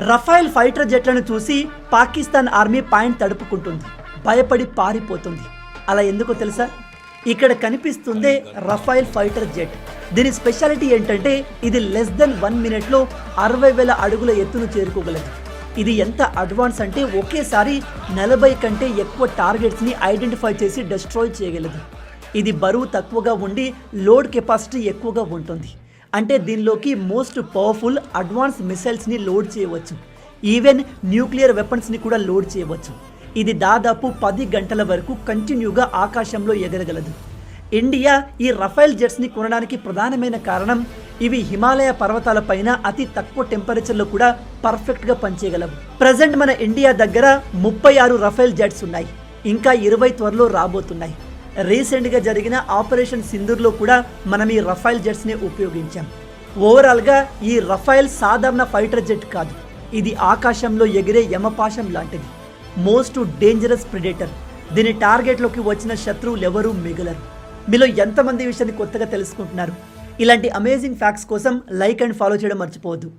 రఫైల్ fighter జెట్లను చూసి Pakistan army point తడుపుకుంటుంది, భయపడి పారిపోతుంది. అలా ఎందుకో తెలుసా? ఇక్కడ కనిపిస్తుందే రఫైల్ ఫైటర్ జెట్. దీని స్పెషాలిటీ ఏంటంటే ఇది లెస్ దెన్ 1 మినిట్లో 60,000 అడుగుల ఎత్తును చేరుకోగలదు. ఇది ఎంత అడ్వాన్స్ అంటే ఒకేసారి 40 కంటే ఎక్కువ టార్గెట్స్ని ఐడెంటిఫై చేసి డిస్ట్రాయ్ చేయగలదు. ఇది బరువు తక్కువగా ఉండి లోడ్ కెపాసిటీ ఎక్కువగా ఉంటుంది. అంటే దీనిలోకి మోస్ట్ పవర్ఫుల్ అడ్వాన్స్ మిసైల్స్ని లోడ్ చేయవచ్చు. ఈవెన్ న్యూక్లియర్ వెపన్స్ని కూడా లోడ్ చేయవచ్చు. ఇది దాదాపు 10 గంటల వరకు కంటిన్యూగా ఆకాశంలో ఎగరగలదు. ఇండియా ఈ రఫైల్ జెట్స్ని కొనడానికి ప్రధానమైన కారణం ఇవి హిమాలయ పర్వతాల పైన అతి తక్కువ టెంపరేచర్లో కూడా పర్ఫెక్ట్గా పనిచేయగలవు. ప్రజెంట్ మన ఇండియా దగ్గర 36 రఫైల్ జెట్స్ ఉన్నాయి. ఇంకా 20 త్వరలో రాబోతున్నాయి. రీసెంట్గా జరిగిన ఆపరేషన్ సింధూర్లో కూడా మనం ఈ రఫైల్ జెట్స్ని ఉపయోగించాం. ఓవరాల్గా ఈ రఫైల్ సాధారణ ఫైటర్ జెట్ కాదు, ఇది ఆకాశంలో ఎగిరే యమపాశం లాంటిది. Most dangerous predator. దీని టార్గెట్లోకి వచ్చిన శత్రువులు ఎవరూ మిగలరు. మీలో ఎంతమంది విషయాన్ని కొత్తగా తెలుసుకుంటున్నారు? ఇలాంటి అమేజింగ్ ఫ్యాక్ట్స్ కోసం లైక్ అండ్ ఫాలో చేయడం మర్చిపోవద్దు.